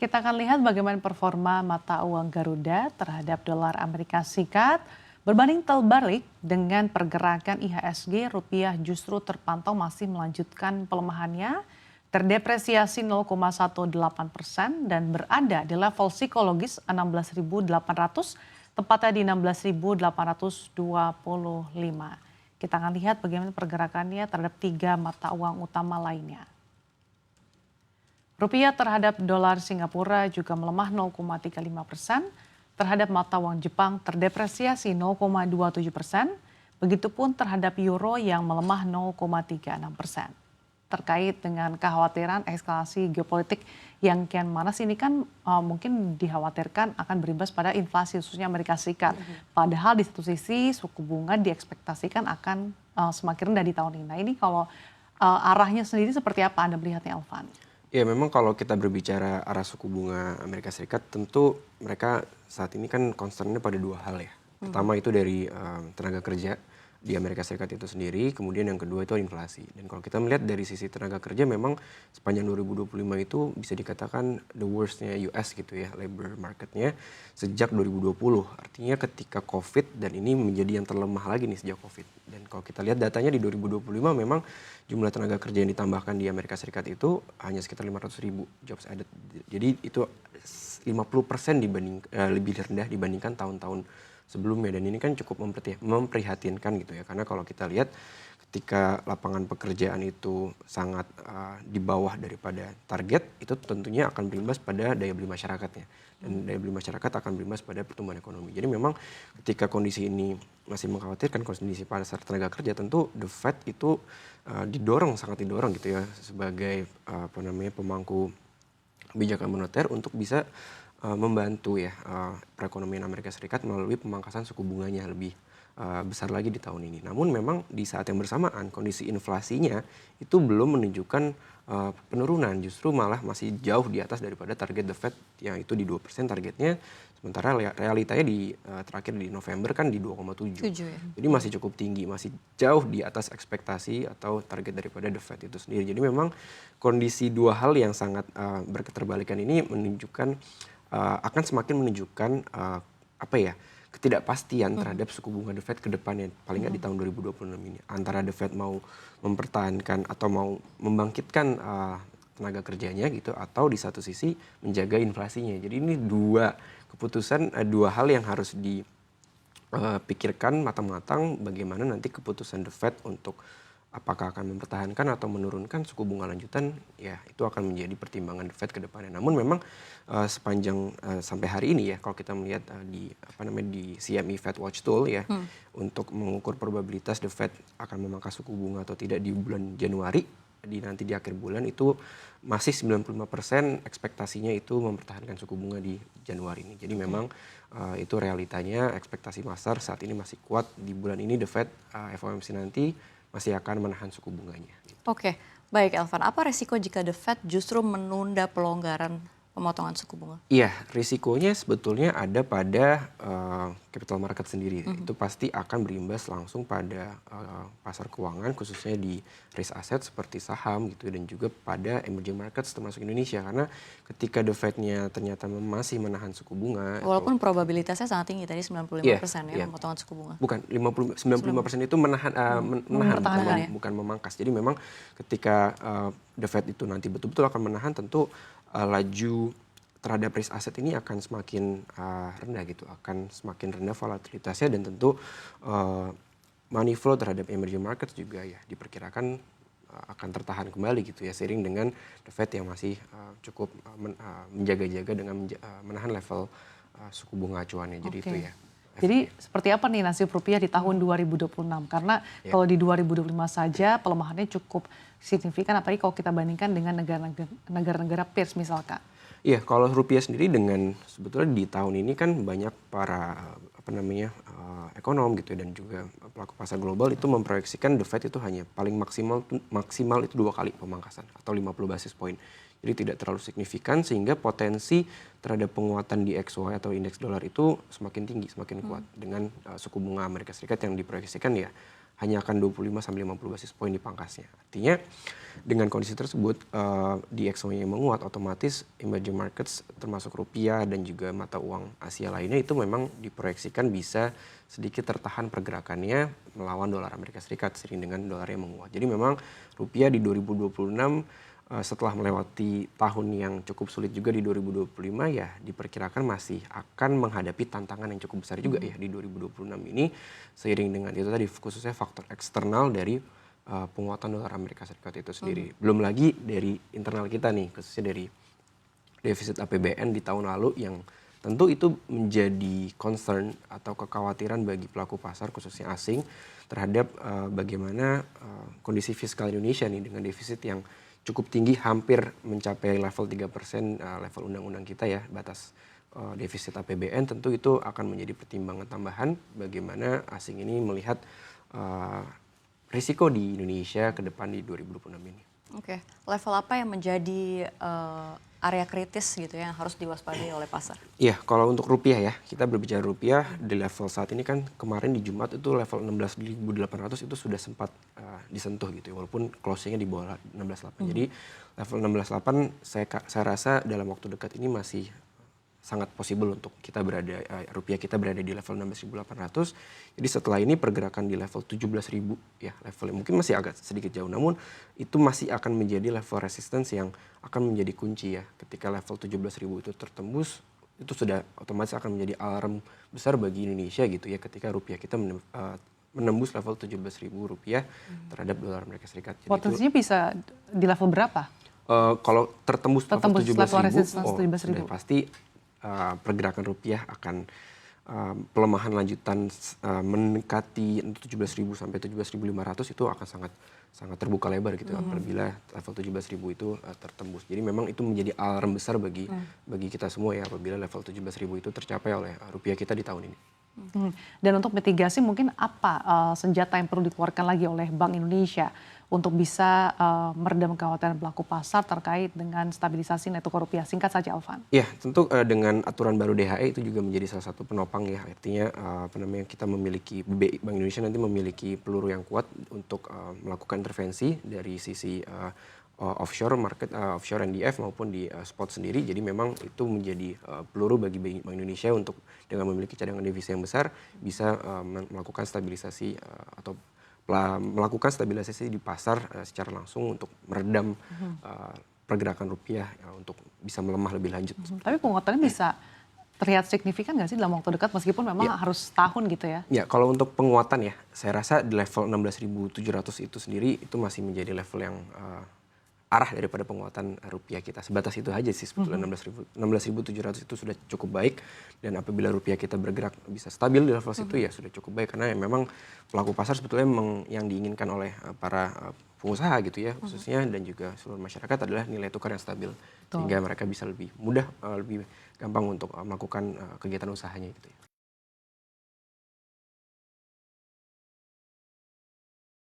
Kita akan lihat bagaimana performa mata uang Garuda terhadap dolar Amerika Serikat berbanding terbalik dengan pergerakan IHSG. Rupiah justru terpantau masih melanjutkan pelemahannya, terdepresiasi 0,18% dan berada di level psikologis 16.800, tepatnya di 16.825. Kita akan lihat bagaimana pergerakannya terhadap tiga mata uang utama lainnya. Rupiah terhadap dolar Singapura juga melemah 0,35%, terhadap mata uang Jepang terdepresiasi 0,27%, begitupun terhadap euro yang melemah 0,36%. Terkait dengan kekhawatiran eskalasi geopolitik yang kian manas ini kan mungkin dikhawatirkan akan berimbas pada inflasi khususnya Amerika Serikat. Padahal di satu sisi suku bunga diekspektasikan akan semakin rendah di tahun ini. Nah ini kalau arahnya sendiri seperti apa Anda melihatnya, Elvan? Ya memang kalau kita berbicara arah suku bunga Amerika Serikat, tentu mereka saat ini kan concernnya pada dua hal ya. Pertama itu dari tenaga kerja di Amerika Serikat itu sendiri, kemudian yang kedua itu inflasi. Dan kalau kita melihat dari sisi tenaga kerja memang sepanjang 2025 itu bisa dikatakan the worst-nya US gitu ya, labor marketnya sejak 2020. Artinya ketika COVID dan ini menjadi yang terlemah lagi nih sejak COVID. Dan kalau kita lihat datanya di 2025 memang jumlah tenaga kerja yang ditambahkan di Amerika Serikat itu hanya sekitar 500.000 jobs added. Jadi itu 50% lebih rendah dibandingkan tahun-tahun sebelumnya, dan ini kan cukup memprihatinkan gitu ya, karena kalau kita lihat ketika lapangan pekerjaan itu sangat di bawah daripada target, itu tentunya akan berimbas pada daya beli masyarakatnya, dan daya beli masyarakat akan berimbas pada pertumbuhan ekonomi. Jadi memang ketika kondisi ini masih mengkhawatirkan, kondisi pasar tenaga kerja, tentu the Fed itu sangat didorong gitu ya sebagai pemangku kebijakan moneter untuk bisa membantu ya perekonomian Amerika Serikat melalui pemangkasan suku bunganya lebih besar lagi di tahun ini. Namun memang di saat yang bersamaan kondisi inflasinya itu belum menunjukkan penurunan, justru malah masih jauh di atas daripada target The Fed yang itu di 2% targetnya. Sementara realitanya terakhir di November kan di 2,7. Ya? Jadi masih cukup tinggi, masih jauh di atas ekspektasi atau target daripada The Fed itu sendiri. Jadi memang kondisi dua hal yang sangat berketerbalikan ini menunjukkan akan semakin menunjukkan ketidakpastian terhadap suku bunga The Fed ke depannya, paling nggak di tahun 2026 ini. Antara The Fed mau mempertahankan atau mau membangkitkan tenaga kerjanya gitu, atau di satu sisi menjaga inflasinya. Jadi ini dua hal yang harus dipikirkan matang-matang, bagaimana nanti keputusan The Fed untuk apakah akan mempertahankan atau menurunkan suku bunga lanjutan, ya itu akan menjadi pertimbangan The Fed ke depannya. Namun memang sepanjang sampai hari ini ya, kalau kita melihat di CME Fed Watch Tool ya, untuk mengukur probabilitas The Fed akan memangkas suku bunga atau tidak di bulan Januari, nanti di akhir bulan itu masih 95% ekspektasinya itu mempertahankan suku bunga di Januari ini. Jadi memang itu realitanya, ekspektasi pasar saat ini masih kuat di bulan ini The Fed FOMC nanti masih akan menahan suku bunganya. Oke, baik Elvan. Apa resiko jika The Fed justru menunda pelonggaran pemotongan suku bunga? Iya, risikonya sebetulnya ada pada capital market sendiri. Itu pasti akan berimbas langsung pada pasar keuangan, khususnya di risk asset seperti saham gitu, dan juga pada emerging markets termasuk Indonesia. Karena ketika The Fed-nya ternyata masih menahan suku bunga. Walaupun probabilitasnya sangat tinggi, tadi 95% pemotongan suku bunga. Bukan, 95% itu menahan, bukan memangkas. Jadi memang ketika The Fed itu nanti betul-betul akan menahan, tentu laju terhadap risk asset ini akan semakin rendah gitu, akan semakin rendah volatilitasnya, dan tentu money flow terhadap emerging markets juga ya diperkirakan akan tertahan kembali gitu ya, seiring dengan The Fed yang masih cukup menjaga-jaga dengan menahan level suku bunga acuannya. Jadi itu ya. Jadi seperti apa nih nasib rupiah di tahun 2026? Karena kalau di 2025 saja pelemahannya cukup signifikan, apalagi kalau kita bandingkan dengan negara-negara peers misalkan. Iya, kalau rupiah sendiri sebetulnya di tahun ini kan banyak para ekonom gitu dan juga pelaku pasar global itu memproyeksikan The Fed itu hanya paling maksimal itu 2 kali pemangkasan atau 50 basis point. Jadi tidak terlalu signifikan, sehingga potensi terhadap penguatan di XY atau indeks dolar itu semakin tinggi, semakin kuat dengan suku bunga Amerika Serikat yang diproyeksikan ya hanya akan 25 sampai 50 basis point dipangkasnya. Artinya dengan kondisi tersebut di XOY yang menguat, otomatis emerging markets termasuk rupiah dan juga mata uang Asia lainnya itu memang diproyeksikan bisa sedikit tertahan pergerakannya melawan dolar Amerika Serikat seiring dengan dolar yang menguat. Jadi memang rupiah di 2026 setelah melewati tahun yang cukup sulit juga di 2025 ya diperkirakan masih akan menghadapi tantangan yang cukup besar juga ya di 2026 ini seiring dengan itu tadi khususnya faktor eksternal dari penguatan dolar Amerika Serikat itu sendiri. Belum lagi dari internal kita nih khususnya dari defisit APBN di tahun lalu yang tentu itu menjadi concern atau kekhawatiran bagi pelaku pasar khususnya asing terhadap bagaimana kondisi fiskal Indonesia nih dengan defisit yang cukup tinggi hampir mencapai level 3% level undang-undang kita ya batas defisit APBN tentu itu akan menjadi pertimbangan tambahan bagaimana asing ini melihat risiko di Indonesia ke depan di 2026 ini. Oke, level apa yang menjadi area kritis gitu ya yang harus diwaspadai oleh pasar? Iya, kalau untuk rupiah ya, kita berbicara rupiah di level saat ini kan kemarin di Jumat itu level 16.800 itu sudah sempat disentuh gitu ya, walaupun closingnya di bawah 16.800. Jadi level 16.800 saya rasa dalam waktu dekat ini masih sangat possible untuk kita berada rupiah kita berada di level 16.800. Jadi setelah ini pergerakan di level 17.000 ya, level mungkin masih agak sedikit jauh namun itu masih akan menjadi level resistance yang akan menjadi kunci ya. Ketika level 17.000 itu tertembus itu sudah otomatis akan menjadi alarm besar bagi Indonesia gitu ya ketika rupiah kita menembus level 17.000 rupiah terhadap dolar Amerika Serikat. Jadi Potensinya bisa di level berapa? Kalau tertembus level level 17.000, resistance 17.000. sudah pasti pergerakan rupiah akan pelemahan lanjutan mendekati 17.000 sampai 17.500 itu akan sangat terbuka lebar gitu apabila level 17.000 itu tertembus. Jadi memang itu menjadi alarm besar bagi kita semua ya apabila level 17.000 itu tercapai oleh rupiah kita di tahun ini. Dan untuk mitigasi mungkin apa senjata yang perlu dikeluarkan lagi oleh Bank Indonesia untuk bisa meredam kekhawatiran pelaku pasar terkait dengan stabilisasi nilai tukar rupiah? Singkat saja, Alvan. Ya, tentu dengan aturan baru DHE itu juga menjadi salah satu penopang ya. Artinya kita memiliki Bank Indonesia nanti memiliki peluru yang kuat untuk melakukan intervensi dari sisi offshore market, offshore NDF maupun di spot sendiri. Jadi memang itu menjadi peluru bagi Bank Indonesia untuk dengan memiliki cadangan devisa yang besar bisa melakukan stabilisasi atau melakukan stabilisasi di pasar secara langsung untuk meredam pergerakan rupiah untuk bisa melemah lebih lanjut. Tapi penguatannya bisa terlihat signifikan nggak sih dalam waktu dekat meskipun memang harus tahun gitu ya? Ya, kalau untuk penguatan ya, saya rasa di level 16.700 itu sendiri itu masih menjadi level yang arah daripada penguatan rupiah kita. Sebatas itu aja sih sebetulnya 16.700 itu sudah cukup baik dan apabila rupiah kita bergerak bisa stabil di level situ ya sudah cukup baik karena memang pelaku pasar sebetulnya yang diinginkan oleh para pengusaha gitu ya khususnya dan juga seluruh masyarakat adalah nilai tukar yang stabil sehingga mereka bisa lebih mudah lebih gampang untuk melakukan kegiatan usahanya gitu ya.